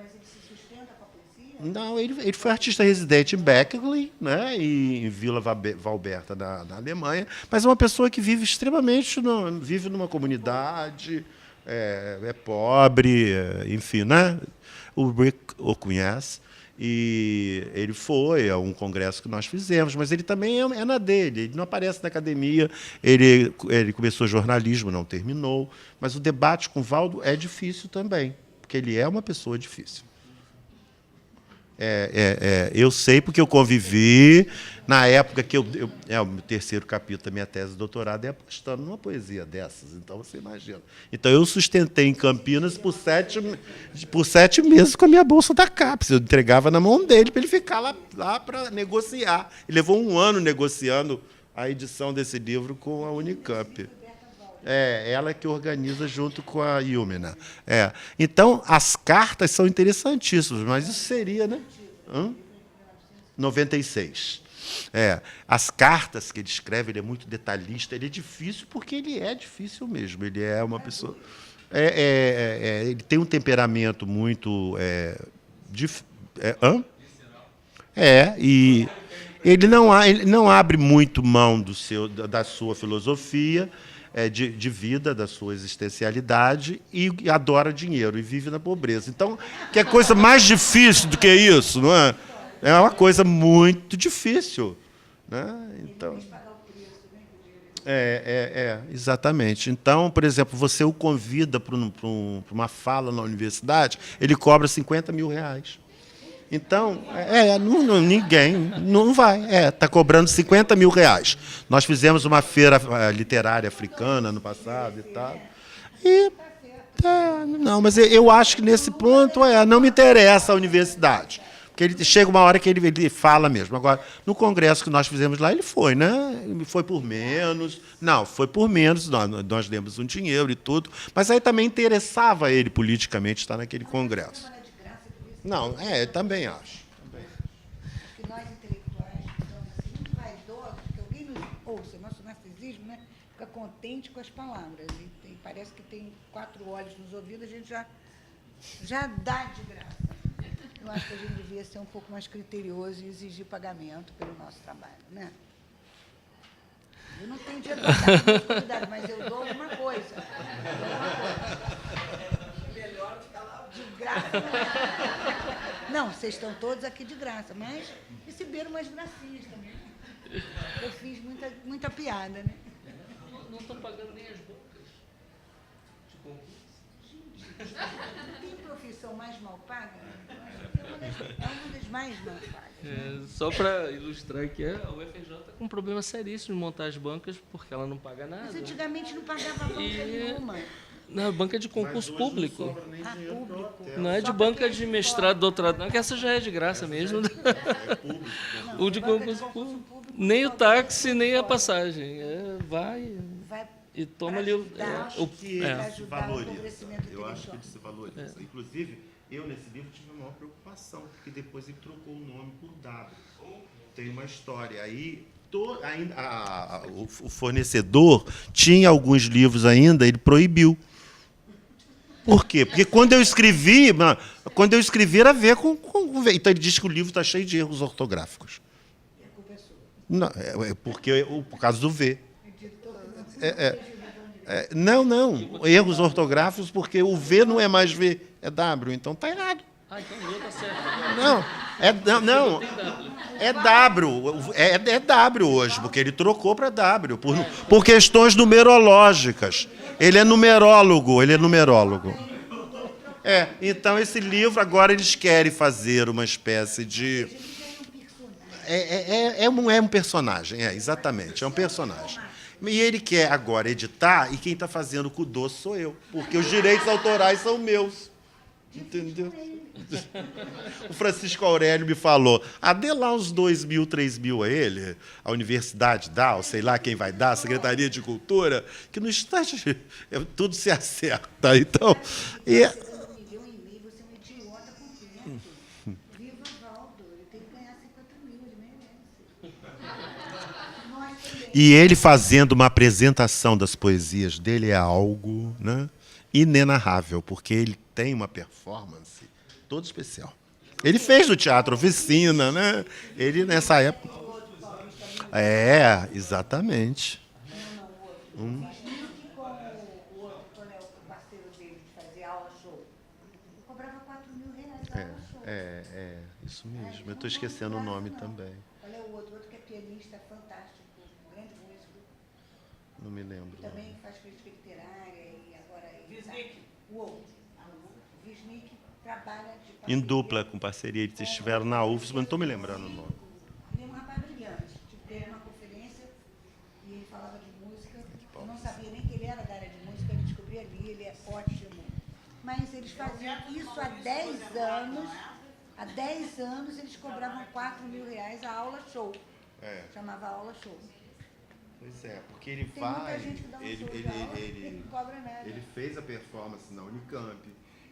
Não, ele foi artista residente em Beckley, né, e em Vila Valberta, na Alemanha, mas é uma pessoa que vive extremamente, vive numa comunidade, é pobre, enfim, né? O Rick o conhece, e ele foi a um congresso que nós fizemos, mas ele também é na dele, ele não aparece na academia, ele começou jornalismo, não terminou, mas o debate com o Valdo é difícil também, porque ele é uma pessoa difícil. Eu sei porque eu convivi na época que o meu 3º capítulo da minha tese de doutorado é apostando numa poesia dessas, então você imagina. Então eu sustentei em Campinas por 7 meses com a minha bolsa da CAPES. Eu entregava na mão dele para ele ficar lá para negociar. Ele levou 1 ano negociando a edição desse livro com a Unicamp. Ela que organiza junto com a Ilmina. Então, as cartas são interessantíssimas, mas isso seria, né? 96. As cartas que ele escreve, ele é muito detalhista, ele é difícil porque ele é difícil mesmo. Ele é uma pessoa... ele tem um temperamento muito... e ele não abre muito mão da sua filosofia, de vida, da sua existencialidade, e adora dinheiro, e vive na pobreza. Então, que é coisa mais difícil do que isso, não é? É uma coisa muito difícil. Né? Então, exatamente. Então, por exemplo, você o convida para uma fala na universidade, ele cobra R$50 mil. Então, ninguém não vai. Está cobrando R$50 mil. Nós fizemos uma feira literária africana no passado e tal. Não, mas eu acho que nesse ponto não me interessa a universidade. Porque ele chega uma hora que ele fala mesmo. Agora, no congresso que nós fizemos lá, ele foi, né? Foi por menos. Não, foi por menos. Nós demos um dinheiro e tudo. Mas aí também interessava ele politicamente estar naquele congresso. Não, eu também acho. Porque nós, intelectuais, ficamos assim, muito vaidosos, porque alguém nos ouça, nosso narcisismo, né, fica contente com as palavras. E parece que tem 4 olhos nos ouvidos, a gente já dá de graça. Eu acho que a gente devia ser um pouco mais criterioso e exigir pagamento pelo nosso trabalho, né? Eu não tenho dinheiro para dar para meus convidados, mas eu dou alguma coisa. De graça não. Não, vocês estão todos aqui de graça, mas receberam umas gracinhas também. Eu fiz muita piada, né? Não estão pagando nem as bocas de concurso. Tem profissão mais mal paga? É uma das mais mal pagas. Só para ilustrar aqui, a UFRJ está com um problema seríssimo de montar as bancas, porque ela não paga nada. Mas antigamente não pagava banca nenhuma. Na banca de concurso público. Público. Não é de banca de mestrado, doutorado, não, que essa já é de graça mesmo. O de concurso público. Nem o táxi, nem a passagem. Vai e toma ali o que ele se valoriza. Eu acho que ele se valoriza. Inclusive, eu, nesse livro, tive uma maior preocupação, porque depois ele trocou o nome por W. Tem uma história. Aí, o fornecedor tinha alguns livros ainda, ele proibiu. Por quê? Porque quando eu escrevi era a ver com... Então, ele diz que o livro está cheio de erros ortográficos. E a culpa é sua. Não, por causa do V. Não. Erros ortográficos, porque o V não é mais V, é W. Então, está errado. Então o meu está certo. Não. É W. É W hoje, porque ele trocou para W, por questões numerológicas. Ele é numerólogo. Então, esse livro, agora eles querem fazer uma espécie de... É um personagem, exatamente, é um personagem. E ele quer agora editar, e quem está fazendo com o doce sou eu, porque os direitos autorais são meus. Entendeu? O Francisco Aurélio me falou, dê lá uns 2 mil, 3 mil a ele, a universidade dá, ou sei lá quem vai dar, a Secretaria de Cultura, que no instante tudo se acerta. Então, Me deu um e-mail, você é um idiota completo. Viva Valdo, ele tem que ganhar 50 mil, ele merece. Nós também. e ele fazendo uma apresentação das poesias dele é algo, né, inenarrável, porque ele tem uma performance toda especial. Ele fez no Teatro Oficina, né? Ele, nessa época... exatamente. Com o outro, quando é o parceiro dele de fazer aula show, eu cobrava 4 mil reais a aula show. Isso mesmo. Eu estou esquecendo o nome também. Olha o outro que é pianista fantástico, um grande músico, Não me lembro. também faz crítica literária e agora... O outro. O Wisnik trabalha de Em dupla, com parceria. Eles estiveram na UFS, mas não estou me lembrando o nome. Ele é um rapaz brilhante. Teve uma conferência e ele falava de música. Eu não sabia nem que ele era da área de música, eu descobri ali, ele é ótimo. Mas eles faziam isso há 10 anos. Há 10 anos eles cobravam 4 mil reais a aula show. Chamava aula show. Pois é, porque ele Tem muita gente que dá um show de aula e não cobra nada. ele fez a performance na Unicamp,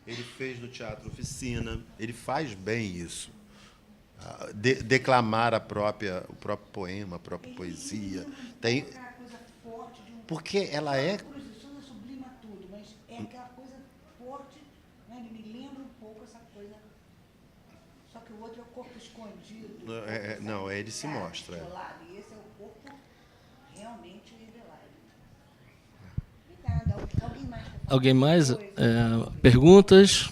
ele fez no Teatro Oficina, ele faz bem isso. Declamar o próprio poema, a própria poesia. Tem, Aquela coisa forte de um... porque ela é... A Cruz de Souza sublima tudo, mas é aquela coisa forte, né? Ele me lembra um pouco essa coisa. Só que o outro é o corpo escondido. Não, ele se mostra. E esse é o corpo realmente revelado. Obrigada. Alguém mais? Quer falar Alguém mais? alguma coisa? Perguntas?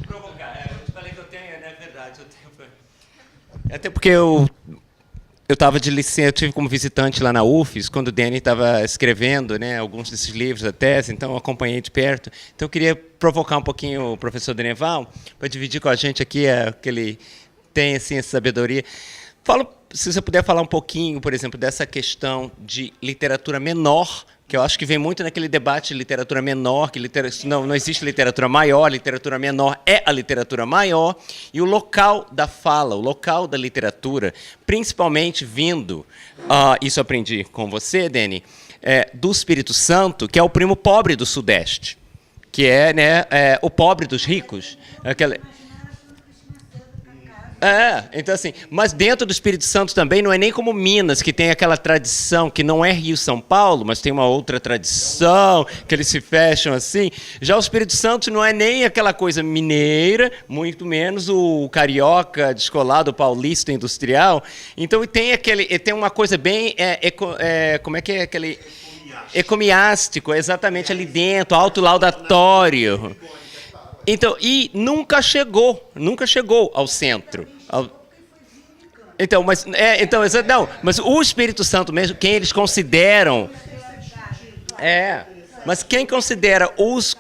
Provocar. Eu te falei que eu tenho, é verdade, eu tenho. Até porque eu estava de licença, eu tive como visitante lá na UFES, quando o Dani estava escrevendo, né, alguns desses livros da tese, então eu acompanhei de perto. Então eu queria provocar um pouquinho o professor Deneval, para dividir com a gente aqui que ele tem assim, essa sabedoria. Se você puder falar um pouquinho, por exemplo, dessa questão de literatura menor, que eu acho que vem muito naquele debate de literatura menor, que não existe literatura maior, literatura menor é a literatura maior, e o local da fala, o local da literatura, principalmente vindo, isso aprendi com você, Dani, do Espírito Santo, que é o primo pobre do Sudeste, que é, né, o pobre dos ricos. Então assim, mas dentro do Espírito Santo também não é nem como Minas, que tem aquela tradição, que não é Rio-São Paulo, mas tem uma outra tradição, que eles se fecham assim. Já o Espírito Santo não é nem aquela coisa mineira, muito menos o carioca, descolado, paulista, industrial. Então tem uma coisa bem, como é que é aquele... Ecomiástico, exatamente ali dentro, autolaudatório. Então, e nunca chegou ao centro. Então, mas o Espírito Santo mesmo, quem eles consideram... mas quem considera os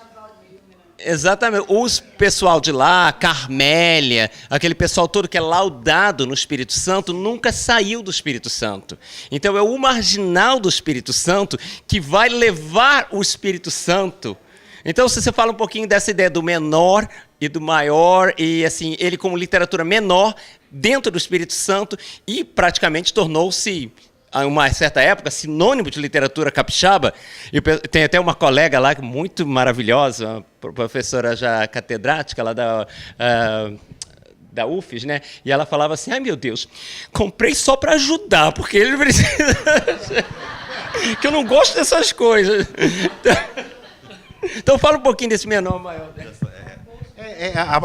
pessoal de lá, Carmélia, aquele pessoal todo que é laudado no Espírito Santo, nunca saiu do Espírito Santo. Então, é o marginal do Espírito Santo que vai levar o Espírito Santo. Então, se você fala um pouquinho dessa ideia do menor e do maior, e assim, ele como literatura menor dentro do Espírito Santo, e praticamente tornou-se, a uma certa época, sinônimo de literatura capixaba. E tem até uma colega lá muito maravilhosa, uma professora já catedrática lá da UFES, né? E ela falava assim, ai meu Deus, comprei só para ajudar, porque ele precisa... que eu não gosto dessas coisas. Então fala um pouquinho desse menor maior.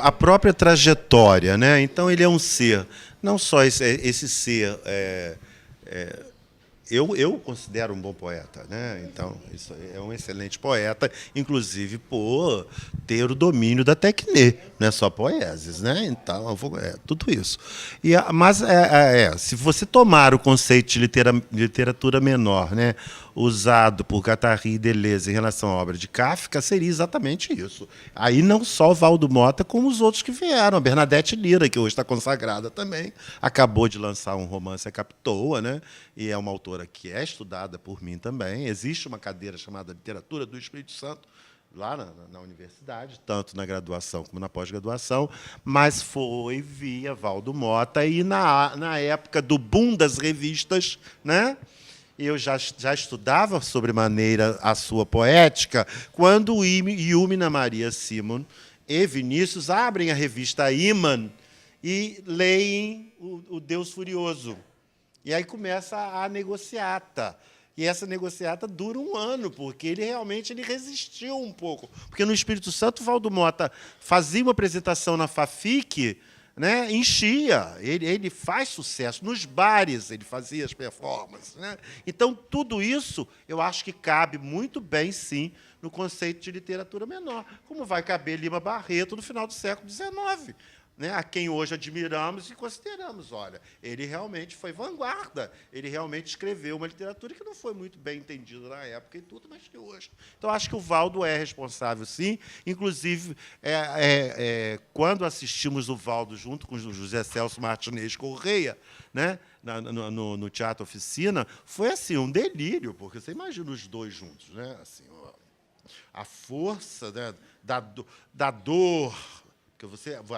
A própria trajetória, né? Então ele é um ser, não só esse ser. Eu considero um bom poeta, né? Então isso é um excelente poeta, inclusive por ter o domínio da técnica, não é só poeses, né? Então tudo isso. Mas se você tomar o conceito de literatura menor, né, usado por Guattari e Deleuze em relação à obra de Kafka, seria exatamente isso. Aí não só o Valdo Mota, como os outros que vieram. A Bernadette Lira, que hoje está consagrada também, acabou de lançar um romance, A Capitoa, né? E é uma autora que é estudada por mim também. Existe uma cadeira chamada Literatura do Espírito Santo, lá na universidade, tanto na graduação como na pós-graduação, mas foi via Valdo Mota, e na época do boom das revistas, né, eu já estudava sobremaneira a sua poética, quando Iumina Maria Simon e Vinícius abrem a revista Iman e leem o Deus Furioso. E aí começa a negociata. E essa negociata dura 1 ano, porque ele realmente resistiu um pouco. Porque no Espírito Santo, Valdo Mota fazia uma apresentação na FAFIC, né, enchia. Ele faz sucesso. Nos bares ele fazia as performances. Né? Então, tudo isso eu acho que cabe muito bem, sim, no conceito de literatura menor, como vai caber Lima Barreto no final do século XIX. Né, a quem hoje admiramos e consideramos, olha, ele realmente foi vanguarda, ele realmente escreveu uma literatura que não foi muito bem entendida na época e tudo, mas que hoje. Então, acho que o Valdo é responsável, sim. Inclusive, quando assistimos o Valdo junto com o José Celso Martinez Correia, né, no Teatro Oficina, foi assim, um delírio, porque você imagina os dois juntos, né, assim, a força, né, da dor.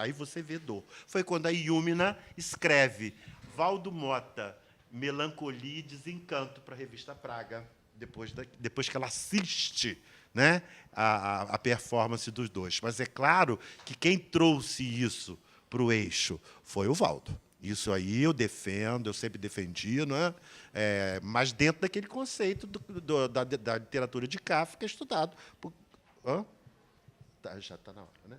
Aí você vê dor. Foi quando a Iumina escreve Valdo Mota, Melancolia e Desencanto para a revista Praga, depois que ela assiste, né, a performance dos dois. Mas é claro que quem trouxe isso para o eixo foi o Valdo. Isso aí eu defendo, eu sempre defendi, não é? Mas dentro daquele conceito da literatura de Kafka estudado. Já está na hora, né?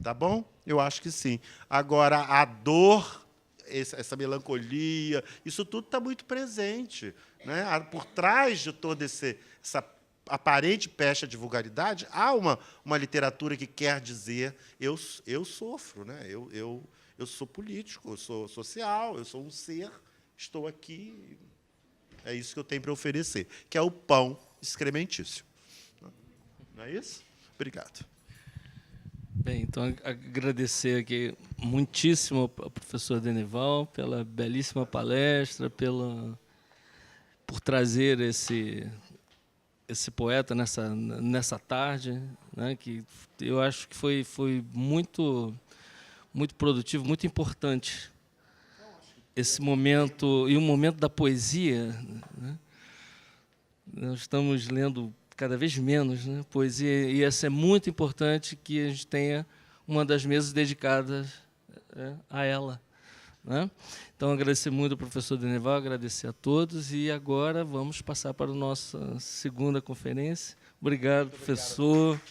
Tá bom? Eu acho que sim. Agora, a dor, essa melancolia, isso tudo está muito presente. Né? Por trás de toda essa aparente pecha de vulgaridade, há uma literatura que quer dizer eu sofro, né? Eu sou político, eu sou social, eu sou um ser, estou aqui, é isso que eu tenho para oferecer, que é o pão excrementício. Não é isso? Obrigado. Bem, então, agradecer aqui muitíssimo ao professor Denival pela belíssima palestra, por trazer esse poeta nessa tarde, né, que eu acho que foi muito, muito produtivo, muito importante esse momento, e o momento da poesia. Né? Nós estamos lendo cada vez menos, né, poesia, e essa é muito importante que a gente tenha uma das mesas dedicadas a ela. Né? Então, agradecer muito ao professor Denival, agradecer a todos, e agora vamos passar para a nossa segunda conferência. Obrigado, professor.